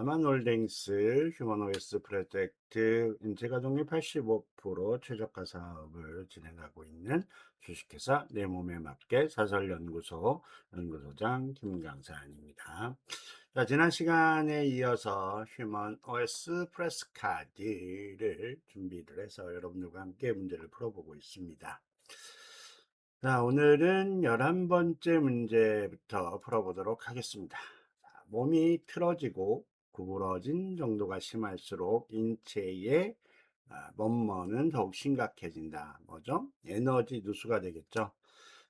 라만홀딩스 휴먼OS 프로젝트 인체가동률 85% 최저가 사업을 진행하고 있는 주식회사 내 몸에 맞게 사설연구소 연구소장 김강산입니다. 자, 지난 시간에 이어서 휴먼OS 프레스카드를 준비를 해서 여러분들과 함께 문제를 풀어보고 있습니다. 자, 오늘은 11번째 문제부터 풀어보도록 하겠습니다. 자, 몸이 틀어지고 구부러진 정도가 심할수록 인체의 뭐뭐는 더욱 심각해진다. 뭐죠? 에너지 누수가 되겠죠.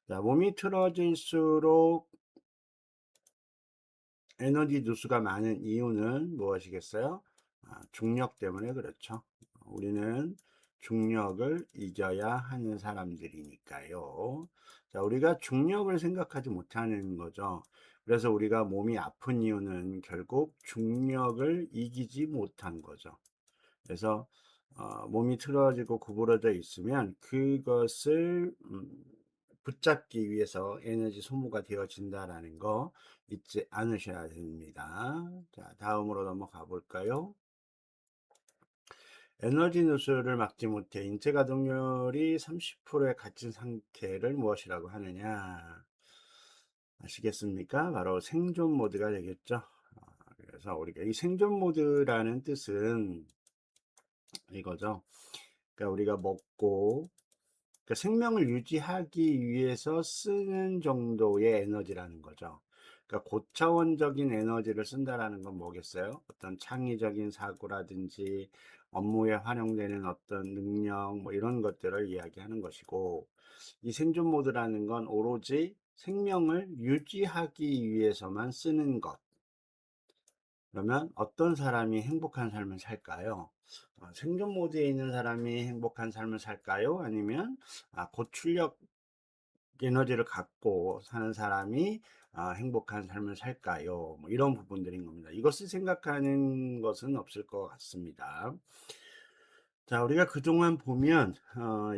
자, 몸이 틀어질수록 에너지 누수가 많은 이유는 무엇이겠어요? 중력 때문에 그렇죠. 우리는 중력을 이겨야 하는 사람들이니까요. 자, 우리가 중력을 생각하지 못하는 거죠. 그래서 우리가 몸이 아픈 이유는 결국 중력을 이기지 못한 거죠. 그래서 몸이 틀어지고 구부러져 있으면 그것을 붙잡기 위해서 에너지 소모가 되어진다라는 거 잊지 않으셔야 됩니다. 자, 다음으로 넘어가 볼까요? 에너지 누수를 막지 못해 인체 가동률이 30%에 갇힌 상태를 무엇이라고 하느냐 아시겠습니까? 바로 생존 모드가 되겠죠. 그래서 우리가 이 생존 모드라는 뜻은 이거죠. 그러니까 우리가 먹고 그러니까 생명을 유지하기 위해서 쓰는 정도의 에너지라는 거죠. 그러니까 고차원적인 에너지를 쓴다라는 건 뭐겠어요? 어떤 창의적인 사고라든지 업무에 활용되는 어떤 능력 뭐 이런 것들을 이야기하는 것이고, 이 생존 모드라는 건 오로지 생명을 유지하기 위해서만 쓰는 것. 그러면 어떤 사람이 행복한 삶을 살까요? 생존 모드에 있는 사람이 행복한 삶을 살까요? 아니면 고출력 에너지를 갖고 사는 사람이 행복한 삶을 살까요? 뭐 이런 부분들인 겁니다. 이것을 생각하는 것은 없을 것 같습니다. 자, 우리가 그동안 보면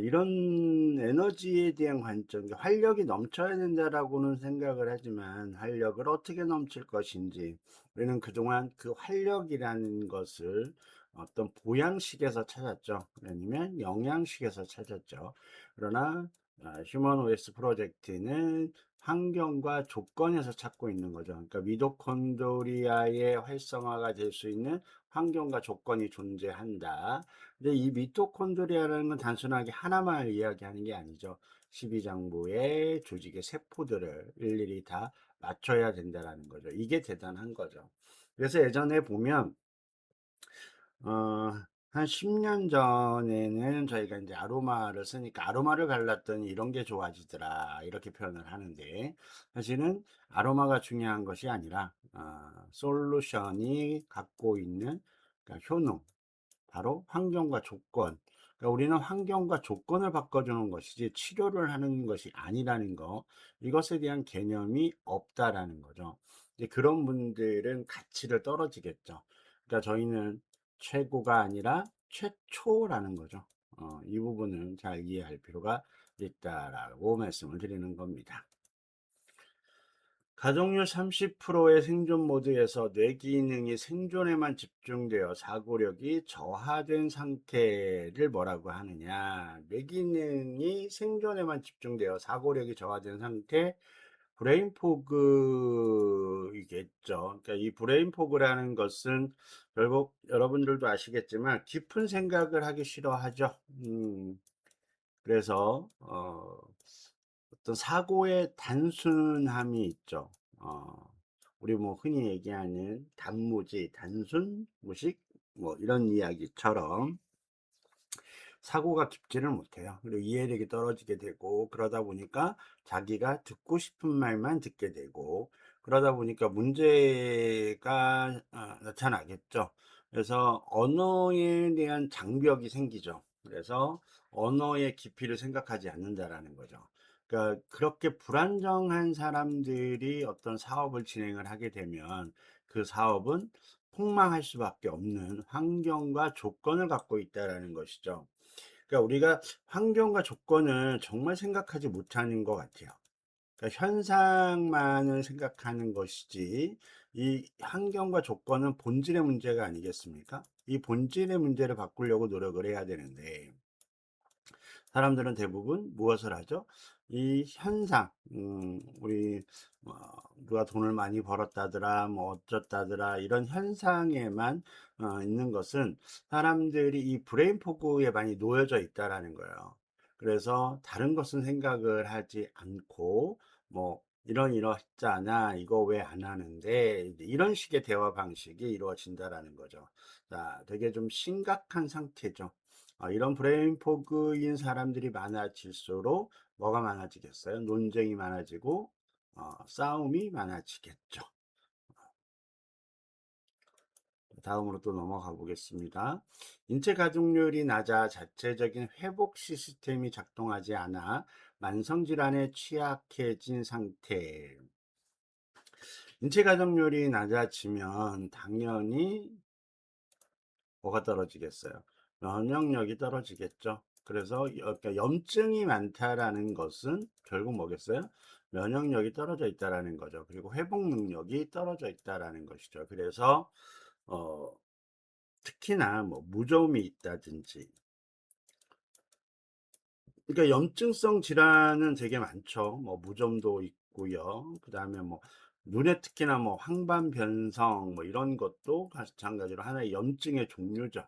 이런 에너지에 대한 관점, 활력이 넘쳐야 된다라고는 생각을 하지만 활력을 어떻게 넘칠 것인지 우리는 그동안 그 활력이라는 것을 어떤 보양식에서 찾았죠. 아니면 영양식에서 찾았죠. 그러나 휴먼 OS 프로젝트는 환경과 조건에서 찾고 있는 거죠. 그러니까 미토콘드리아의 활성화가 될 수 있는 환경과 조건이 존재한다. 근데 이 미토콘드리아라는 건 단순하게 하나만 이야기하는 게 아니죠. 십이장부의 조직의 세포들을 일일이 다 맞춰야 된다라는 거죠. 이게 대단한 거죠. 그래서 예전에 보면 어, 한 10년 전에는 저희가 이제 아로마를 쓰니까 아로마를 갈랐더니 이런 게 좋아지더라 이렇게 표현을 하는데, 사실은 아로마가 중요한 것이 아니라 솔루션이 갖고 있는 그러니까 효능, 바로 환경과 조건. 그러니까 우리는 환경과 조건을 바꿔주는 것이지 치료를 하는 것이 아니라는 거, 이것에 대한 개념이 없다라는 거죠. 이제 그런 분들은 가치를 떨어지겠죠. 그러니까 저희는 최고가 아니라 최초라는 거죠. 이 부분은 잘 이해할 필요가 있다라고 말씀을 드리는 겁니다. 가동률 30%의 생존 모드에서 뇌 기능이 생존에만 집중되어 사고력이 저하된 상태를 뭐라고 하느냐. 뇌 기능이 생존에만 집중되어 사고력이 저하된 상태, 브레인 포그이겠죠. 그러니까 이 브레인 포그라는 것은 결국 여러분들도 아시겠지만 깊은 생각을 하기 싫어하죠. 그래서 어떤 사고의 단순함이 있죠. 우리 뭐 흔히 얘기하는 단무지, 단순, 무식, 뭐 이런 이야기처럼 사고가 깊지를 못해요. 그리고 이해력이 떨어지게 되고, 그러다 보니까 자기가 듣고 싶은 말만 듣게 되고, 그러다 보니까 문제가 나타나겠죠. 그래서 언어에 대한 장벽이 생기죠. 그래서 언어의 깊이를 생각하지 않는다라는 거죠. 그러니까 그렇게 불안정한 사람들이 어떤 사업을 진행을 하게 되면 그 사업은 폭망할 수밖에 없는 환경과 조건을 갖고 있다라는 것이죠. 그러니까 우리가 환경과 조건을 정말 생각하지 못하는 것 같아요. 그러니까 현상만을 생각하는 것이지 이 환경과 조건은 본질의 문제가 아니겠습니까? 이 본질의 문제를 바꾸려고 노력을 해야 되는데 사람들은 대부분 무엇을 하죠? 이 현상, 우리 뭐 누가 돈을 많이 벌었다더라, 뭐 어쩌다더라 이런 현상에만 있는 것은 사람들이 이 브레인 포그에 많이 놓여져 있다라는 거예요. 그래서 다른 것은 생각을 하지 않고 뭐 이러했잖아, 이거 왜 안 하는데, 이런 식의 대화 방식이 이루어진다라는 거죠. 자, 되게 좀 심각한 상태죠. 이런 브레인 포그인 사람들이 많아질수록 뭐가 많아지겠어요? 논쟁이 많아지고 싸움이 많아지겠죠. 다음으로 또 넘어가 보겠습니다. 인체 가족률이 낮아 자체적인 회복 시스템이 작동하지 않아 만성질환에 취약해진 상태. 인체 가족률이 낮아지면 당연히 뭐가 떨어지겠어요? 면역력이 떨어지겠죠. 그래서 그러니까 염증이 많다라는 것은 결국 뭐겠어요? 면역력이 떨어져 있다라는 거죠. 그리고 회복 능력이 떨어져 있다라는 것이죠. 그래서 어, 특히나 뭐 무좀이 있다든지, 그러니까 염증성 질환은 되게 많죠. 뭐 무좀도 있고요. 그 다음에 뭐 눈에 특히나 뭐 황반변성 뭐 이런 것도 마찬가지로 하나의 염증의 종류죠.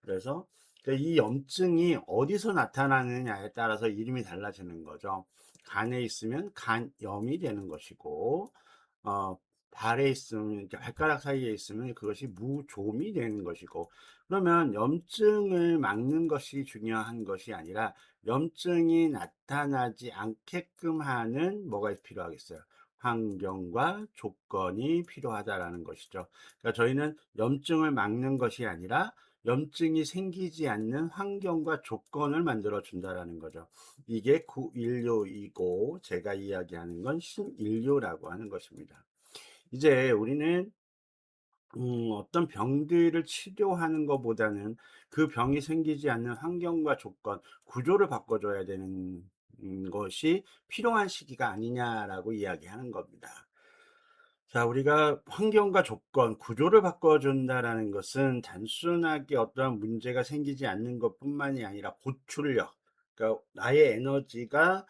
그래서 이 염증이 어디서 나타나느냐에 따라서 이름이 달라지는 거죠. 간에 있으면 간염이 되는 것이고, 어, 발에 있으면, 이렇게 발가락 사이에 있으면 그것이 무좀이 되는 것이고, 그러면 염증을 막는 것이 중요한 것이 아니라 염증이 나타나지 않게끔 하는 뭐가 필요하겠어요? 환경과 조건이 필요하다라는 것이죠. 그러니까 저희는 염증을 막는 것이 아니라 염증이 생기지 않는 환경과 조건을 만들어 준다라는 거죠. 이게 구인류이고 제가 이야기하는 건 신인류라고 하는 것입니다. 이제 우리는 어떤 병들을 치료하는 것보다는 그 병이 생기지 않는 환경과 조건, 구조를 바꿔줘야 되는 것이 필요한 시기가 아니냐라고 이야기하는 겁니다. 자, 우리가 환경과 조건, 구조를 바꿔준다라는 것은 단순하게 어떠한 문제가 생기지 않는 것뿐만이 아니라 고출력, 그러니까 나의 에너지가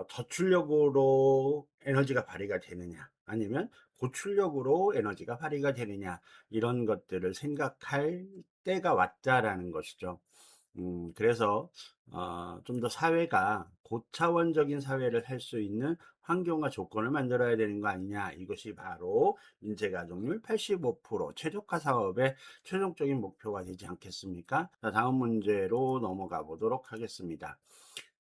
저출력으로 에너지가 발휘가 되느냐, 아니면 고출력으로 에너지가 발휘가 되느냐, 이런 것들을 생각할 때가 왔다라는 것이죠. 그래서 좀 더 사회가 고차원적인 사회를 할 수 있는 환경과 조건을 만들어야 되는 거 아니냐. 이것이 바로 인재가족률 85% 최적화 사업의 최종적인 목표가 되지 않겠습니까? 자, 다음 문제로 넘어가 보도록 하겠습니다.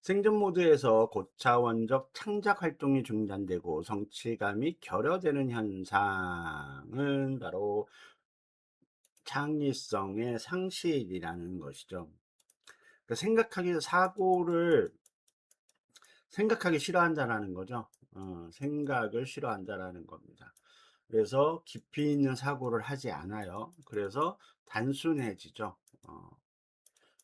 생존 모드에서 고차원적 창작 활동이 중단되고 성취감이 결여되는 현상은 바로 창의성의 상실이라는 것이죠. 그러니까 생각하기 싫어한다라는 거죠. 생각을 싫어한다라는 겁니다. 그래서 깊이 있는 사고를 하지 않아요. 그래서 단순해지죠.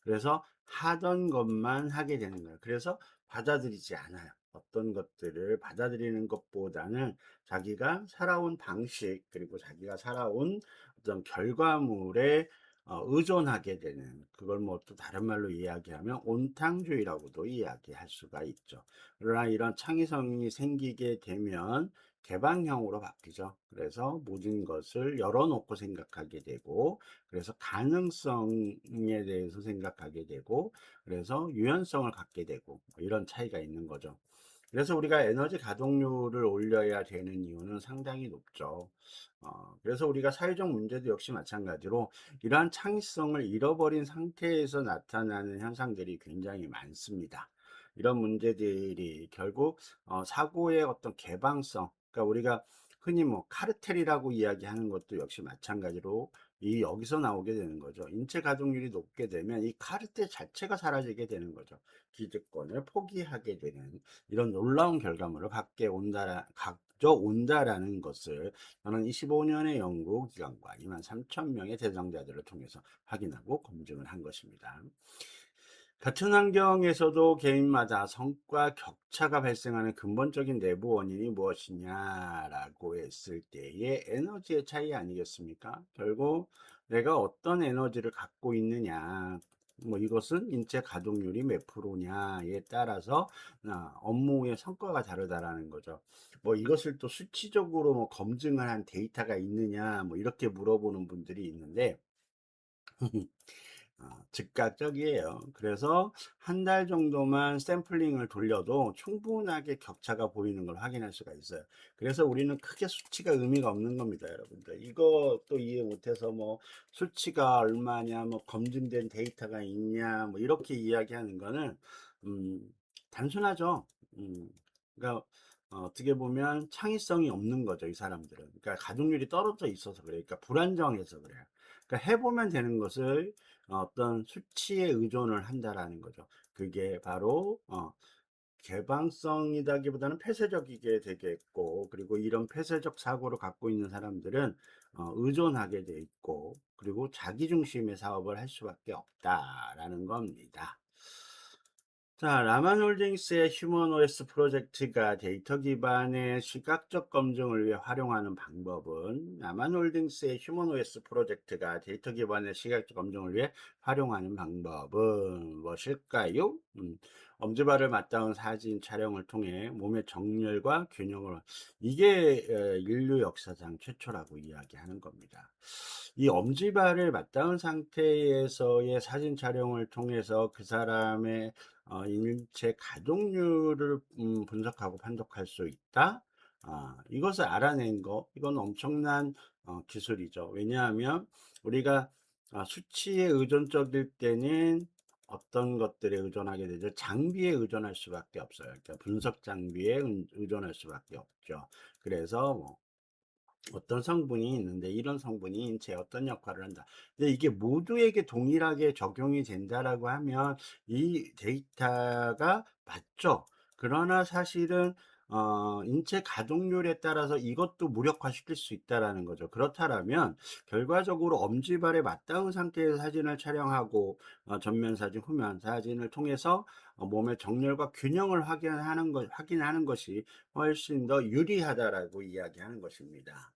그래서 하던 것만 하게 되는 거예요. 그래서 받아들이지 않아요. 어떤 것들을 받아들이는 것보다는 자기가 살아온 방식, 그리고 자기가 살아온 어떤 결과물에 의존하게 되는, 그걸 뭐 또 다른 말로 이야기하면 온탕주의라고도 이야기할 수가 있죠. 그러나 이런 창의성이 생기게 되면 개방형으로 바뀌죠. 그래서 모든 것을 열어놓고 생각하게 되고, 그래서 가능성에 대해서 생각하게 되고, 그래서 유연성을 갖게 되고, 뭐 이런 차이가 있는 거죠. 그래서 우리가 에너지 가동률을 올려야 되는 이유는 상당히 높죠. 그래서 우리가 사회적 문제도 역시 마찬가지로 이러한 창의성을 잃어버린 상태에서 나타나는 현상들이 굉장히 많습니다. 이런 문제들이 결국 사고의 어떤 개방성, 그러니까 우리가 흔히 뭐 카르텔이라고 이야기하는 것도 역시 마찬가지로 이 여기서 나오게 되는 거죠. 인체 가동률이 높게 되면 이 카르텔 자체가 사라지게 되는 거죠. 기득권을 포기하게 되는 이런 놀라운 결과물을 가져온다라는 것을 저는 25년의 연구 기관과 2만 3천 명의 대상자들을 통해서 확인하고 검증을 한 것입니다. 같은 환경에서도 개인마다 성과 격차가 발생하는 근본적인 내부 원인이 무엇이냐라고 했을 때의 에너지의 차이 아니겠습니까? 결국 내가 어떤 에너지를 갖고 있느냐, 뭐 이것은 인체 가동률이 몇 프로냐에 따라서 업무의 성과가 다르다라는 거죠. 뭐 이것을 또 수치적으로 뭐 검증을 한 데이터가 있느냐, 뭐 이렇게 물어보는 분들이 있는데 즉각적이에요. 그래서 한 달 정도만 샘플링을 돌려도 충분하게 격차가 보이는 걸 확인할 수가 있어요. 그래서 우리는 크게 수치가 의미가 없는 겁니다, 여러분들. 이것도 이해 못해서 뭐 수치가 얼마냐, 뭐 검증된 데이터가 있냐, 뭐 이렇게 이야기하는 거는 음, 단순하죠. 음, 그러니까 어떻게 보면 창의성이 없는 거죠, 이 사람들은. 그러니까 가동률이 떨어져 있어서 그래요. 그러니까 불안정해서 그래요. 그러니까 해보면 되는 것을 어떤 수치에 의존을 한다라는 거죠. 그게 바로 개방성이라기보다는 폐쇄적이게 되겠고, 그리고 이런 폐쇄적 사고를 갖고 있는 사람들은 의존하게 돼 있고, 그리고 자기중심의 사업을 할 수밖에 없다라는 겁니다. 자, 라만홀딩스의 휴먼 OS 프로젝트가 데이터 기반의 시각적 검증을 위해 활용하는 방법은, 라만홀딩스의 휴먼 OS 프로젝트가 데이터 기반의 시각적 검증을 위해 활용하는 방법은 무엇일까요? 엄지발을 맞닿은 사진 촬영을 통해 몸의 정렬과 균형을, 이게 인류 역사상 최초라고 이야기하는 겁니다. 이 엄지발을 맞닿은 상태에서의 사진 촬영을 통해서 그 사람의 인체 가동률을 분석하고 판독할 수 있다. 이것을 알아낸 거, 이건 엄청난 기술이죠. 왜냐하면 우리가 수치에 의존적일 때는 어떤 것들에 의존하게 되죠? 장비에 의존할 수밖에 없어요. 그러니까 분석 장비에 의존할 수밖에 없죠. 그래서 뭐 어떤 성분이 있는데 이런 성분이 인체에 어떤 역할을 한다. 근데 이게 모두에게 동일하게 적용이 된다라고 하면 이 데이터가 맞죠. 그러나 사실은 인체 가동률에 따라서 이것도 무력화시킬 수 있다라는 거죠. 그렇다면 결과적으로 엄지발에 맞닿은 상태에서 사진을 촬영하고 전면 사진, 후면 사진을 통해서 몸의 정렬과 균형을 확인하는 것이 훨씬 더 유리하다라고 이야기하는 것입니다.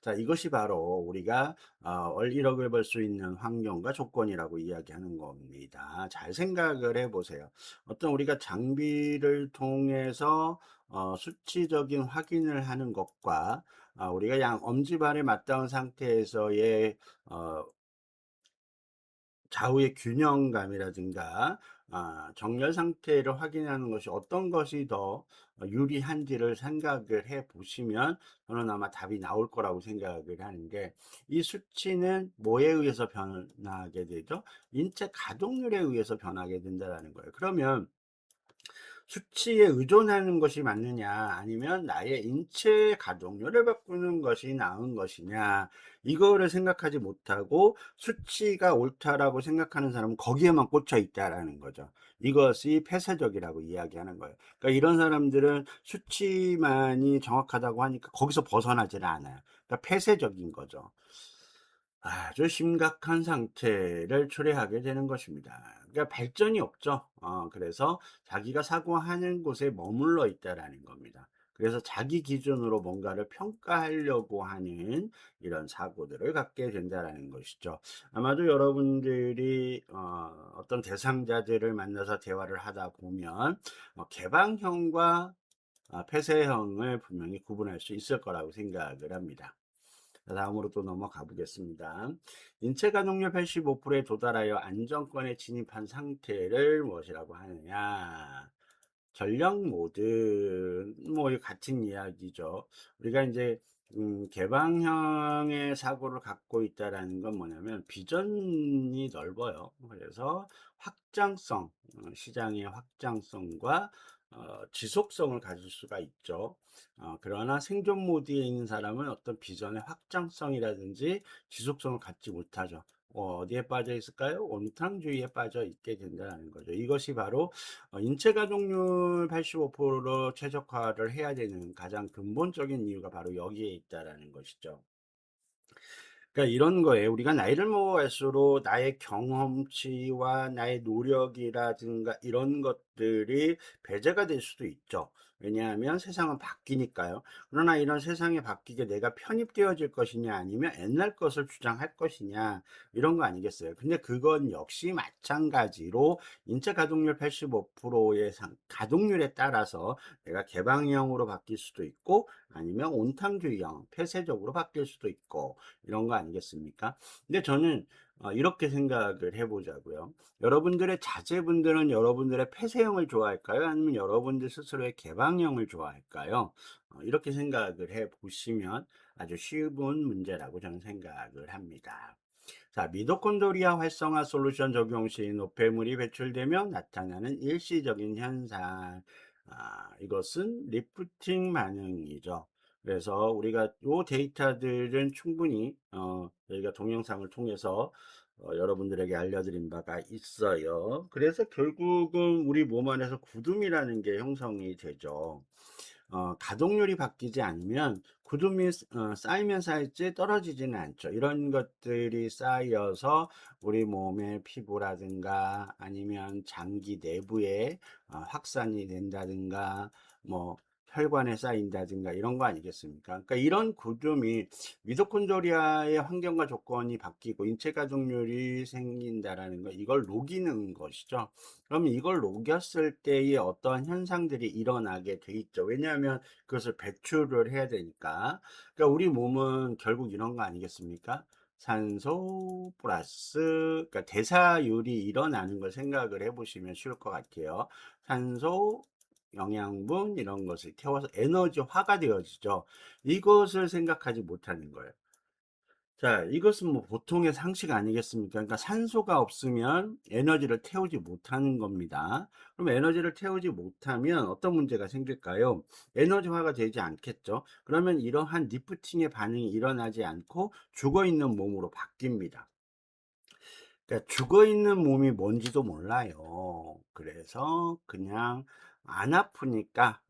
자, 이것이 바로 우리가 월 1억을 벌 수 있는 환경과 조건이라고 이야기하는 겁니다. 잘 생각을 해보세요. 어떤 우리가 장비를 통해서 수치적인 확인을 하는 것과 우리가 양 엄지발에 맞닿은 상태에서의 어, 좌우의 균형감이라든가 정렬 상태를 확인하는 것이 어떤 것이 더 유리한지를 생각을 해 보시면 저는 아마 답이 나올 거라고 생각을 하는데, 이 수치는 뭐에 의해서 변하게 되죠? 인체 가동률에 의해서 변하게 된다는 거예요. 그러면 수치에 의존하는 것이 맞느냐, 아니면 나의 인체 가동률을 바꾸는 것이 나은 것이냐, 이거를 생각하지 못하고 수치가 옳다라고 생각하는 사람은 거기에만 꽂혀 있다라는 거죠. 이것이 폐쇄적이라고 이야기하는 거예요. 그러니까 이런 사람들은 수치만이 정확하다고 하니까 거기서 벗어나지는 않아요. 그러니까 폐쇄적인 거죠. 아주 심각한 상태를 초래하게 되는 것입니다. 그러니까 발전이 없죠. 그래서 자기가 사고하는 곳에 머물러 있다라는 겁니다. 그래서 자기 기준으로 뭔가를 평가하려고 하는 이런 사고들을 갖게 된다라는 것이죠. 아마도 여러분들이 어떤 대상자들을 만나서 대화를 하다 보면 개방형과 폐쇄형을 분명히 구분할 수 있을 거라고 생각을 합니다. 다음으로 또 넘어가 보겠습니다. 인체 가동률 85%에 도달하여 안정권에 진입한 상태를 무엇이라고 하느냐? 전력 모드, 뭐 같은 이야기죠. 우리가 이제 개방형의 사고를 갖고 있다라는 건 뭐냐면 비전이 넓어요. 그래서 확장성, 시장의 확장성과 지속성을 가질 수가 있죠. 그러나 생존 모드에 있는 사람은 어떤 비전의 확장성이라든지 지속성을 갖지 못하죠. 어디에 빠져 있을까요? 원탕주의에 빠져 있게 된다는 거죠. 이것이 바로 인체 가동률 85%로 최적화를 해야 되는 가장 근본적인 이유가 바로 여기에 있다라는 것이죠. 그러니까 이런 거예요. 우리가 나이를 먹어갈수록 나의 경험치와 나의 노력이라든가 이런 것들이 배제가 될 수도 있죠. 왜냐하면 세상은 바뀌니까요. 그러나 이런 세상에 바뀌게 내가 편입되어질 것이냐 아니면 옛날 것을 주장할 것이냐 이런 거 아니겠어요. 근데 그건 역시 마찬가지로 인체 가동률 85%의 가동률에 따라서 내가 개방형으로 바뀔 수도 있고 아니면 온탕주의형 폐쇄적으로 바뀔 수도 있고 이런 거 아니겠습니까? 근데 저는 이렇게 생각을 해보자고요. 여러분들의 자제분들은 여러분들의 폐쇄형을 좋아할까요? 아니면 여러분들 스스로의 개방형을 좋아할까요? 이렇게 생각을 해보시면 아주 쉬운 문제라고 저는 생각을 합니다. 자, 미토콘드리아 활성화 솔루션 적용 시 노폐물이 배출되면 나타나는 일시적인 현상. 이것은 리프팅 반응이죠. 그래서 우리가 이 데이터들은 충분히 저희가 동영상을 통해서 여러분들에게 알려드린 바가 있어요. 그래서 결국은 우리 몸 안에서 구름이라는 게 형성이 되죠. 가동률이 바뀌지 않으면 구름이 쌓이면 쌓일지 떨어지지는 않죠. 이런 것들이 쌓여서 우리 몸의 피부라든가 아니면 장기 내부에 확산이 된다든가 뭐 혈관에 쌓인다든가 이런 거 아니겠습니까? 그러니까 이런 구름이 미토콘드리아의 환경과 조건이 바뀌고 인체 가동률이 생긴다라는 거, 이걸 녹이는 것이죠. 그러면 이걸 녹였을 때의 어떠한 현상들이 일어나게 돼 있죠. 왜냐하면 그것을 배출을 해야 되니까. 그러니까 우리 몸은 결국 이런 거 아니겠습니까? 산소 플러스, 그러니까 대사율이 일어나는 걸 생각을 해보시면 쉬울 것 같아요. 산소, 영양분 이런 것을 태워서 에너지화가 되어지죠. 이것을 생각하지 못하는 거예요. 자, 이것은 뭐 보통의 상식 아니겠습니까? 그러니까 산소가 없으면 에너지를 태우지 못하는 겁니다. 그럼 에너지를 태우지 못하면 어떤 문제가 생길까요? 에너지화가 되지 않겠죠? 그러면 이러한 리프팅의 반응이 일어나지 않고 죽어 있는 몸으로 바뀝니다. 그러니까 죽어 있는 몸이 뭔지도 몰라요. 그래서 그냥 안 아프니까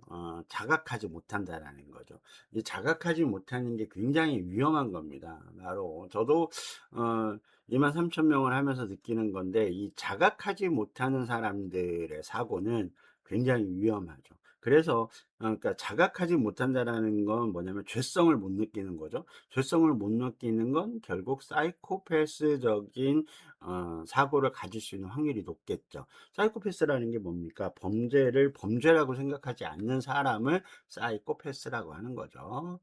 자각하지 못한다라는 거죠. 이 자각하지 못하는 게 굉장히 위험한 겁니다. 바로 저도 어 23,000명을 하면서 느끼는 건데 이 자각하지 못하는 사람들의 사고는 굉장히 위험하죠. 그래서 그러니까 자각하지 못한다라는 건 뭐냐면 죄성을 못 느끼는 거죠. 죄성을 못 느끼는 건 결국 사이코패스적인 사고를 가질 수 있는 확률이 높겠죠. 사이코패스라는 게 뭡니까? 범죄를 범죄라고 생각하지 않는 사람을 사이코패스라고 하는 거죠.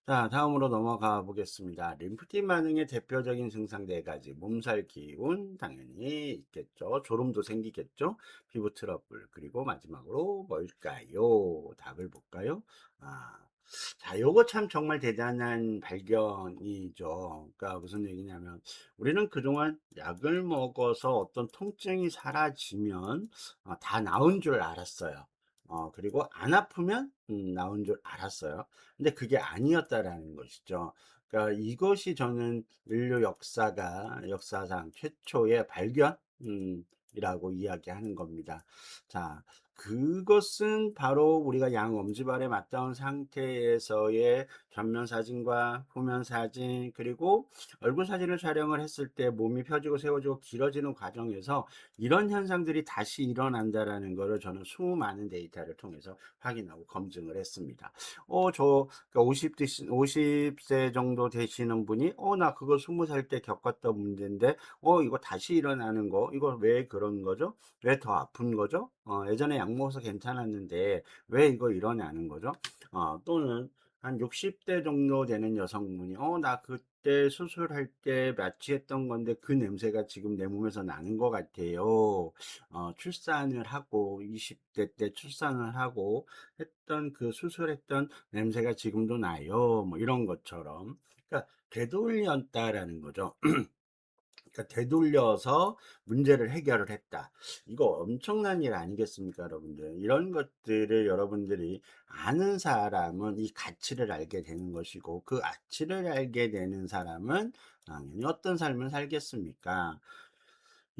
자, 다음으로 넘어가 보겠습니다. 림프티 반응의 대표적인 증상 네 가지. 몸살 기운 당연히 있겠죠. 졸음도 생기겠죠. 피부 트러블. 그리고 마지막으로 뭘까요? 답을 볼까요? 아, 자, 요거 참 정말 대단한 발견이죠. 그러니까 무슨 얘기냐면 우리는 그동안 약을 먹어서 어떤 통증이 사라지면 다 나은 줄 알았어요. 그리고 안 아프면 나은 줄 알았어요. 근데 그게 아니었다라는 것이죠. 그러니까 이것이 저는 인류 역사상 최초의 발견, 이라고 이야기하는 겁니다. 자, 그것은 바로 우리가 양 엄지발에 맞닿은 상태에서의 전면 사진과 후면 사진, 그리고 얼굴 사진을 촬영을 했을 때 몸이 펴지고 세워지고 길어지는 과정에서 이런 현상들이 다시 일어난다라는 것을 저는 수많은 데이터를 통해서 확인하고 검증을 했습니다. 그러니까 50세 정도 되시는 분이, 나 그거 20살 때 겪었던 문제인데, 이거 다시 일어나는 거, 이거 왜 그런 거죠? 왜 더 아픈 거죠? 예전에 약 먹어서 괜찮았는데, 왜 이거 일어나는 거죠? 또는 한 60대 정도 되는 여성분이, 나 그때 수술할 때 마취했던 건데 그 냄새가 지금 내 몸에서 나는 것 같아요. 출산을 하고, 20대 때 출산을 하고, 했던 그 수술했던 냄새가 지금도 나요. 뭐 이런 것처럼. 그러니까 되돌렸다라는 거죠. 그러니까 되돌려서 문제를 해결을 했다. 이거 엄청난 일 아니겠습니까, 여러분들? 이런 것들을 여러분들이 아는 사람은 이 가치를 알게 되는 것이고, 그 가치를 알게 되는 사람은 당연히 어떤 삶을 살겠습니까?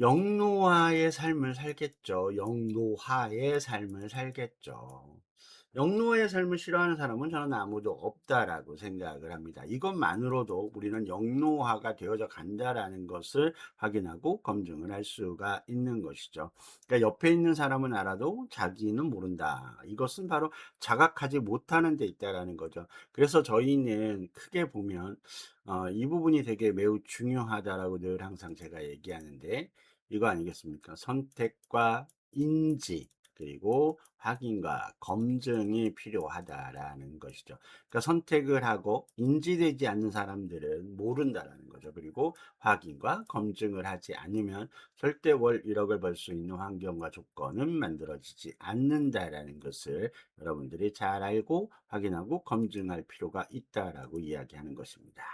영노화의 삶을 살겠죠. 영노화의 삶을 살겠죠. 영노의 삶을 싫어하는 사람은 저는 아무도 없다라고 생각을 합니다. 이것만으로도 우리는 영노화가 되어져 간다라는 것을 확인하고 검증을 할 수가 있는 것이죠. 그러니까 옆에 있는 사람은 알아도 자기는 모른다. 이것은 바로 자각하지 못하는 데 있다라는 거죠. 그래서 저희는 크게 보면 이 부분이 되게 매우 중요하다라고 늘 항상 제가 얘기하는데 이거 아니겠습니까? 선택과 인지 그리고 확인과 검증이 필요하다라는 것이죠. 그러니까 선택을 하고 인지되지 않는 사람들은 모른다라는 거죠. 그리고 확인과 검증을 하지 않으면 절대 월 1억을 벌 수 있는 환경과 조건은 만들어지지 않는다라는 것을 여러분들이 잘 알고 확인하고 검증할 필요가 있다라고 이야기하는 것입니다.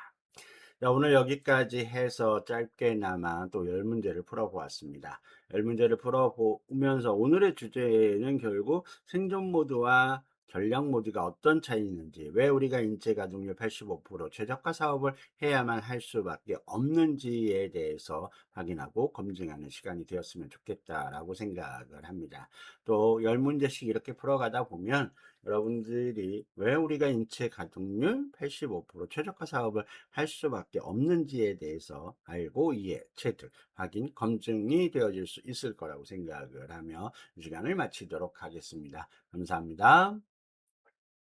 자, 오늘 여기까지 해서 짧게나마 또 10문제를 풀어보았습니다. 10문제를 풀어보면서 오늘의 주제는 결국 생존 모드와 전략 모드가 어떤 차이 있는지, 왜 우리가 인체 가동률 85% 최저가 사업을 해야만 할 수밖에 없는지에 대해서 확인하고 검증하는 시간이 되었으면 좋겠다라고 생각을 합니다. 또 10문제씩 이렇게 풀어가다 보면 여러분들이 왜 우리가 인체 가동률 85% 최저가 사업을 할 수밖에 없는지에 대해서 알고 이해, 체득, 확인, 검증이 되어질 수 있을 거라고 생각을 하며 이 시간을 마치도록 하겠습니다. 감사합니다.